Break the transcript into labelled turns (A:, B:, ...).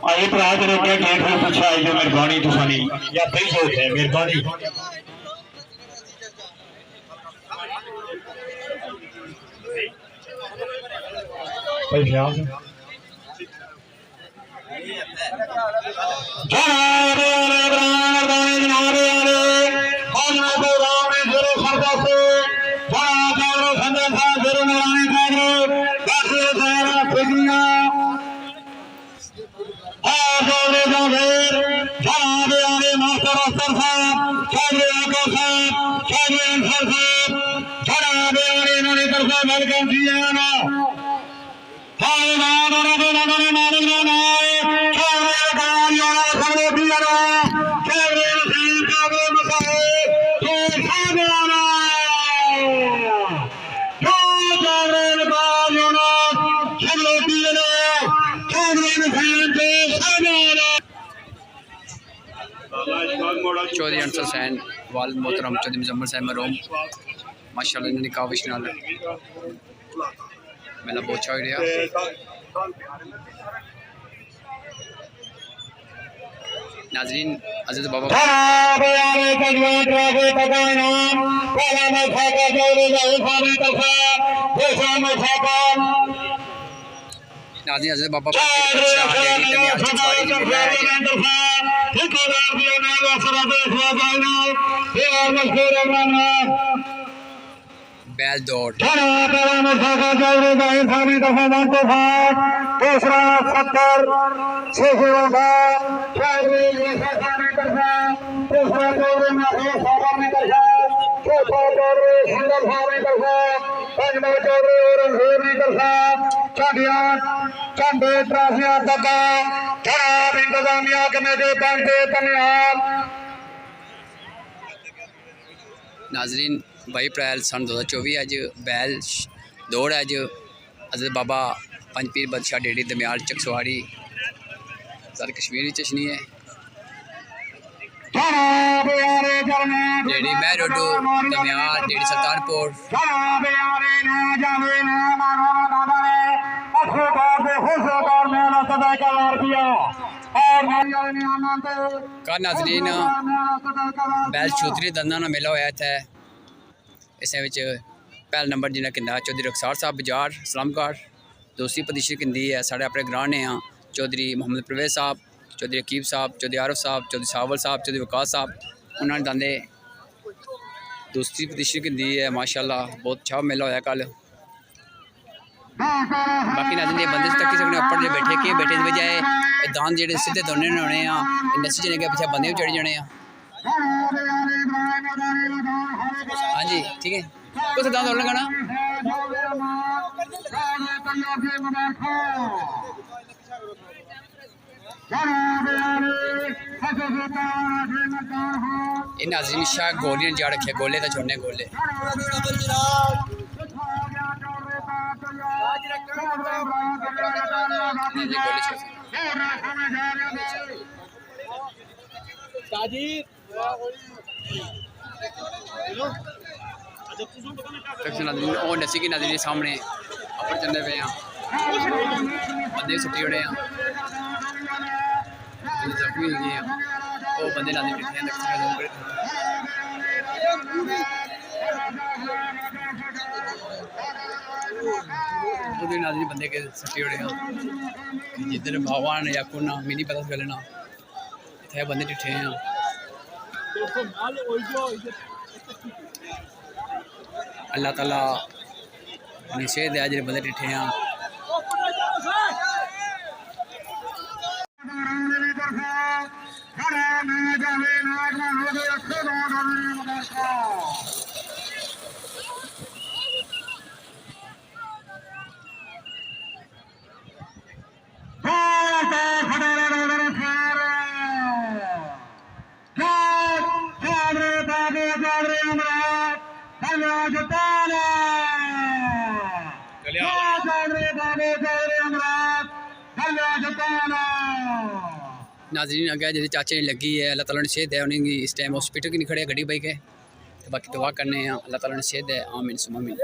A: आए भरा जो गेट में पूछा आई जो मेहरबानी तुसानी या बई जो है मेहरबानी भाई ख्याल
B: चौधरी अंसर हुसैन वाल मोहतरम चौधरी मुजम्मल साहब मरूम माशाल्लाह इन्होंने काविश नाल मेला बहुत अच्छा हो रहा नाजरीन अजीज बाबा नाज़रीन अज़ीज़ बाबा बैल दौड़ नाजरीन 22 अप्रैल सन 2024 अज बैल दौड़ अज अज़ीज़ बाबा पंजपीर बदशाह डेरी दमियाल चकसवाड़ी सारे कश्मीरी चशनी है डेरी मैरोडू दमियाल डेरी सुल्तानपुर नाजरीन बैल छूतरी दंदा ना मेला होया इत्थे इस पहला नंबर जिन्हें किंदा चौधरी रखसार साहब बाजार सलामगढ़ दूसरी पोजीशन किंदी है साढ़े अपने ग्रां ने चौधरी मोहम्मद परवेज साहब चौधरी अकीब साहब चौधरी आरफ साहब चौधरी सावल साहब चौधरी वकास साहब उन्होंने दांदे दूसरी पोजीशन किंदी है माशाल्लाह बहुत अच्छा मेला होया कल बाकी नाज़रीन बंदे तक सकने ऊपर जो बैठे के बैठे की बजाय दान जो सीधे दोने होने इंडस्ट्री चले गए पीछे बंदे भी चढ़ी जाने हाँ जी ठीक है कुछ दान दौड़ लगाना नाज़रीन शाह गोली ने जा रखे गोले तो छोड़ने गोले नसी की नाज़रीन सामने अपर चलते पे बंदे सुट्टी उड़े जख्मी हो गए वो बंदे नाज़रीन बैठे ਉਹਦੇ ਨਾਲ ਹੀ ਬੰਦੇ ਕੇ ਸੱਟੇ ਹੋੜੇ ਆ ਜਿੱਧਰ ਭਗवान या कोना मिनी पता चलना इतने बंदे डिठे हैं अल्लाह ताला निषेध है जो बंदे डिठे हैं नाज़रीन अगर जैसे चाचे ने लगी है अल्लाह ताला ने सेहत है उन्हें इस टाइम हॉस्पिटल की नहीं खड़े गड्डी बाइक है तो बाकी दुआ करने हैं अल्लाह ताला ने सेहत है आमीन सुमा आमीन।